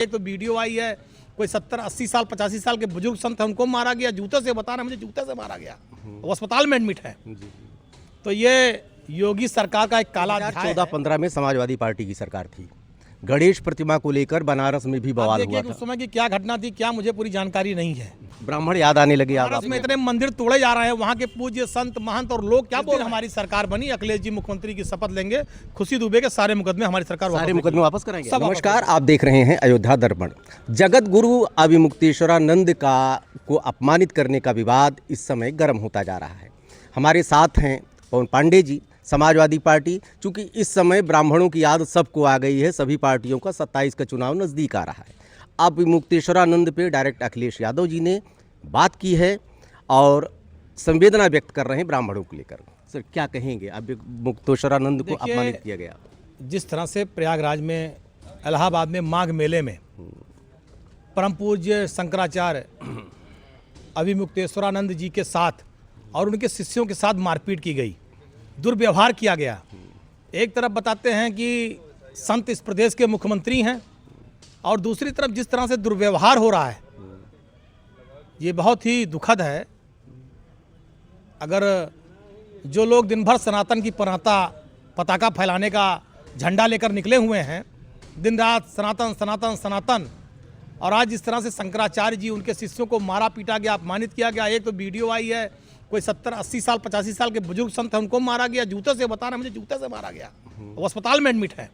एक तो वीडियो आई है, कोई 70-80 साल 85 साल के बुजुर्ग संत है, उनको मारा गया, जूते से बता रहे मुझे, जूते से मारा गया, वो अस्पताल में एडमिट है। तो ये योगी सरकार का एक काला अध्याय है। 2014-15 में समाजवादी पार्टी की सरकार थी। गणेश प्रतिमा को लेकर बनारस में भी बवाल हुआ था। उस समय की क्या घटना थी, क्या मुझे पूरी जानकारी नहीं है। ब्राह्मण याद आने लगे। बनारस में इतने मंदिर तोड़े जा रहे हैं, वहाँ के पूज्य संत महंत और लोग क्या बोल रहे हैं। हमारी सरकार बनी, अखिलेश जी मुख्यमंत्री की शपथ लेंगे, खुशी दुबे के सारे मुकदमे हमारी सरकार सारे मुकदमे वापस कराएंगे। नमस्कार, आप देख रहे हैं अयोध्या दर्पण। जगत गुरु अविमुक्तेश्वरानंद को अपमानित करने का विवाद इस समय गर्म होता जा रहा है। हमारे साथ हैं पवन पांडे जी, समाजवादी पार्टी। चूंकि इस समय ब्राह्मणों की याद सबको आ गई है, सभी पार्टियों का 27 का चुनाव नज़दीक आ रहा है। अब मुक्तेश्वरानंद पे डायरेक्ट अखिलेश यादव जी ने बात की है और संवेदना व्यक्त कर रहे हैं ब्राह्मणों को लेकर। सर, क्या कहेंगे? अब मुक्तेश्वरानंद को अपमानित किया गया। जिस तरह से प्रयागराज में, इलाहाबाद में माघ मेले में परम पूज्य शंकराचार्य अविमुक्तेश्वरानंद जी के साथ और उनके शिष्यों के साथ मारपीट की गई, दुर्व्यवहार किया गया। एक तरफ बताते हैं कि संत इस प्रदेश के मुख्यमंत्री हैं और दूसरी तरफ जिस तरह से दुर्व्यवहार हो रहा है, ये बहुत ही दुखद है। अगर जो लोग दिन भर सनातन की पताका फैलाने का झंडा लेकर निकले हुए हैं, दिन रात सनातन सनातन सनातन, और आज जिस तरह से शंकराचार्य जी, उनके शिष्यों को मारा पीटा गया, अपमानित किया गया। एक तो वीडियो आई है, कोई 70-80 साल 85 साल के बुजुर्ग संत है, उनको मारा गया, जूते से बता रहे मुझे, जूते से मारा गया, वो अस्पताल में एडमिट है।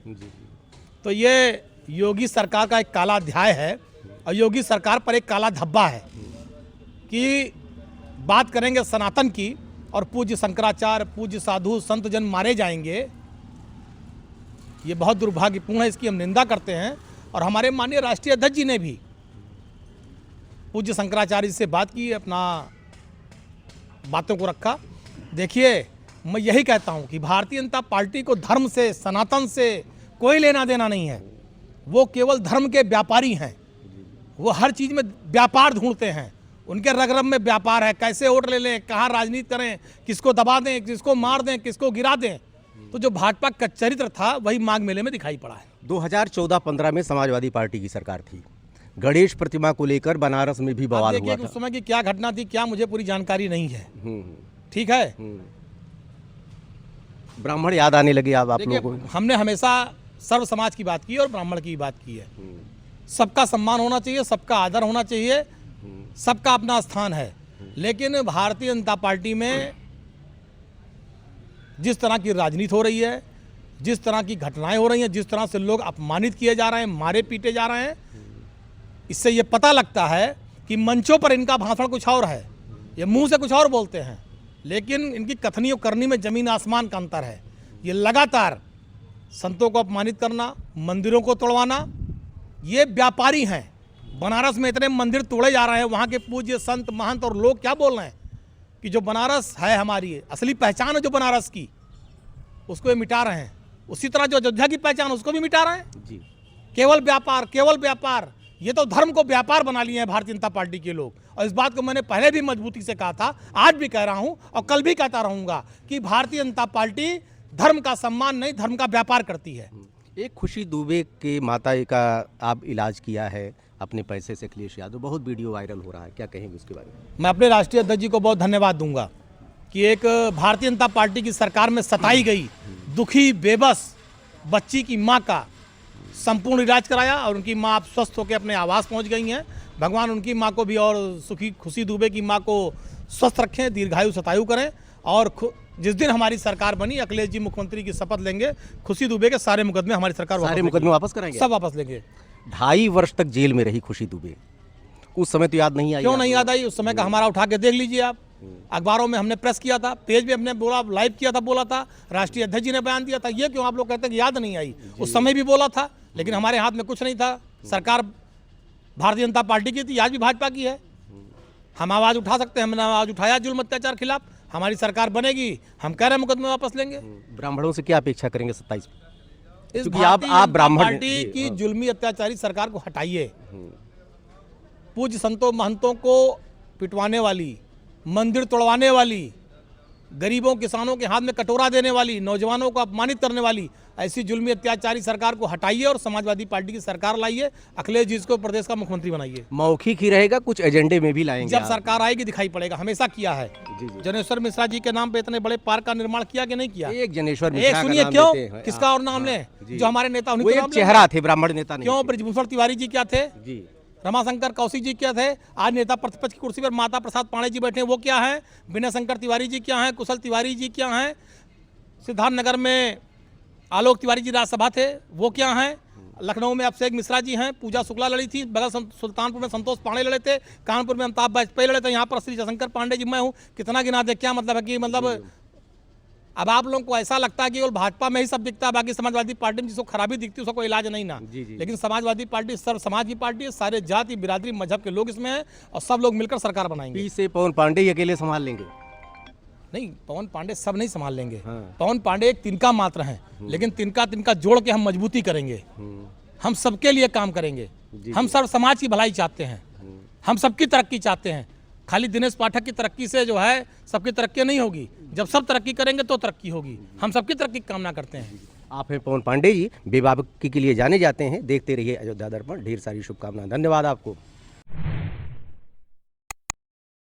तो ये योगी सरकार का एक काला अध्याय है और योगी सरकार पर एक काला धब्बा है कि बात करेंगे सनातन की और पूज्य शंकराचार्य, पूज्य साधु संत जन मारे जाएंगे। ये बहुत दुर्भाग्यपूर्ण है, इसकी हम निंदा करते हैं। और हमारे माननीय राष्ट्रीय अध्यक्ष जी ने भी पूज्य शंकराचार्य जी से बात की, अपना बातों को रखा। देखिए, मैं यही कहता हूं कि भारतीय जनता पार्टी को धर्म से, सनातन से कोई लेना देना नहीं है। वो केवल धर्म के व्यापारी हैं। वो हर चीज़ में व्यापार ढूंढते हैं, उनके रग-रग में व्यापार है। कैसे वोट ले लें, कहाँ राजनीति करें, किसको दबा दें, किसको मार दें, किसको गिरा दें। तो जो भाजपा का चरित्र था वही माघ मेले में दिखाई पड़ा है। 2014-15 में समाजवादी पार्टी की सरकार थी। गणेश प्रतिमा को लेकर बनारस में भी बवाल हुआ था। उस समय की क्या घटना थी, क्या मुझे पूरी जानकारी नहीं है। ठीक है, ब्राह्मण याद आने लगे। आप लोगों को हमने हमेशा सर्व समाज की बात की और ब्राह्मण की बात की है। सबका सम्मान होना चाहिए, सबका आदर होना चाहिए, सबका अपना स्थान है। लेकिन भारतीय जनता पार्टी में जिस तरह की राजनीति हो रही है, जिस तरह की घटनाएं हो रही हैं, जिस तरह से लोग अपमानित किए जा रहे हैं, मारे पीटे जा रहे हैं, इससे ये पता लगता है कि मंचों पर इनका भाषण कुछ और है, ये मुंह से कुछ और बोलते हैं, लेकिन इनकी कथनी और करनी में जमीन आसमान का अंतर है। ये लगातार संतों को अपमानित करना, मंदिरों को तोड़वाना, ये व्यापारी हैं। बनारस में इतने मंदिर तोड़े जा रहे हैं, वहाँ के पूज्य संत महंत और लोग क्या बोल रहे हैं कि जो बनारस है, हमारी असली पहचान है जो बनारस की, उसको ये मिटा रहे हैं। उसी तरह जो अयोध्या की पहचान, उसको भी मिटा रहे हैं जी। केवल व्यापार, केवल व्यापार। ये तो धर्म को व्यापार बना लिए हैं भारतीय जनता पार्टी के लोग। और इस बात को मैंने पहले भी मजबूती से कहा था, आज भी कह रहा हूं और कल भी कहता रहूंगा कि भारतीय जनता पार्टी धर्म का सम्मान नहीं, धर्म का व्यापार करती है। एक खुशी दुबे के माता का आप इलाज किया है अपने पैसे से, अखिलेश यादव, बहुत वीडियो वायरल हो रहा है, क्या कहेंगे उसके बारे में? मैं अपने राष्ट्रीय अध्यक्ष जी को बहुत धन्यवाद दूंगा कि एक भारतीय जनता पार्टी की सरकार में सताई गई दुखी बेबस बच्ची की माँ का संपूर्ण इलाज कराया और उनकी माँ अब स्वस्थ होकर अपने आवास पहुंच गई हैं। भगवान उनकी माँ को भी और खुशी दुबे की माँ को स्वस्थ रखें, दीर्घायु शतायु करें। और जिस दिन हमारी सरकार बनी, अखिलेश जी मुख्यमंत्री की शपथ लेंगे, खुशी दुबे के सारे मुकदमे हमारी सरकार वापस कराएंगे, सब वापस लेंगे। 2.5 वर्ष तक जेल में रही खुशी दुबे, उस समय तो याद नहीं आई? क्यों नहीं याद आई? उस समय का हमारा उठा के देख लीजिए आप। अखबारों में हमने प्रेस किया था, पेज भी हमने बोला, लाइव किया था, बोला था, राष्ट्रीय अध्यक्ष जी ने बयान दिया था। ये क्यों आप लोग कहते हैं कि याद नहीं आई? उस समय भी बोला था, लेकिन हमारे हाथ में कुछ नहीं था। सरकार भारतीय जनता पार्टी की थी, आज भी भाजपा की है। हम आवाज़ उठा सकते हैं, हमने आवाज़ उठाया जुल्म अत्याचार खिलाफ। हमारी सरकार बनेगी, हम कह रहे हैं मुकदमे वापस लेंगे। ब्राह्मणों से क्या अपेक्षा करेंगे 27? इस आप ब्राह्मण पार्टी की जुल्मी अत्याचारी सरकार को हटाइए। पूज्य संतों महंतों को पिटवाने वाली, मंदिर तोड़वाने वाली, गरीबों किसानों के हाथ में कटोरा देने वाली, नौजवानों को अपमानित करने वाली ऐसी जुल्मी अत्याचारी सरकार को हटाइए और समाजवादी पार्टी की सरकार लाइए। अखिलेश जी को प्रदेश का मुख्यमंत्री बनाइए। मौखिक ही रहेगा, कुछ एजेंडे में भी लाएंगे जब आप? सरकार आएगी दिखाई पड़ेगा, हमेशा किया है। जी जी। जनेश्वर मिश्रा जी के नाम पे इतने बड़े पार्क का निर्माण किया कि नहीं किया? एक जनेश्वर एक मिश्रा का सुनिए नाम क्यों, लेते हैं। किसका और नाम लें? जी। जो हमारे नेता वो उन्हीं के एक नाम लें। चेहरा थे, ब्राह्मण नेता नहीं क्यों? थे। ब्रजभूषण तिवारी जी क्या थे? जी रमाशंकर कौशिक जी क्या थे? आज नेता प्रतिपक्ष की कुर्सी पर माता प्रसाद पांडे जी बैठे हैं, वो क्या है? विनय शंकर तिवारी जी क्या हैं? कुशल तिवारी जी क्या हैं? सिद्धार्थनगर में आलोक तिवारी जी राज्यसभा थे, वो क्या हैं? लखनऊ में अभिषेक मिश्रा जी हैं, पूजा शुक्ला लड़ी थी, बगल सुल्तानपुर में संतोष पांडे लड़े थे, कानपुर में अमिताभ वाजपेयी लड़े थे, यहाँ पर श्री जयशंकर पांडे जी मैं हूँ। कितना गिना दे, क्या मतलब है कि मतलब अब आप लोगों को ऐसा लगता है कि केवल भाजपा में ही सब दिखता है, बाकी समाजवादी पार्टी में जिसको खराबी दिखती है उसका कोई इलाज नहीं ना। जी, जी। लेकिन समाजवादी पार्टी सर्व समाज की पार्टी है, सारे जाति बिरादरी मजहब के लोग इसमें हैं और सब लोग मिलकर सरकार बनाएंगे। पी से पवन पांडे ही अकेले संभाल लेंगे? नहीं, पवन पांडे सब नहीं संभाल लेंगे। हाँ। पवन पांडे एक तिनका मात्र हैं, लेकिन तिनका जोड़ के हम मजबूती करेंगे। हम सबके लिए काम करेंगे। हम सर्व समाज की भलाई चाहते हैं, हम सबकी तरक्की चाहते हैं। खाली दिनेश पाठक की तरक्की से जो है सबकी तरक्की नहीं होगी। जब सब तरक्की करेंगे तो तरक्की होगी। हम सबकी तरक्की की कामना करते हैं। आप हैं पवन पांडे जी, बेबाकी के लिए जाने जाते हैं। देखते रहिए अयोध्या दर्पण। ढेर सारी शुभकामनाएं। धन्यवाद आपको।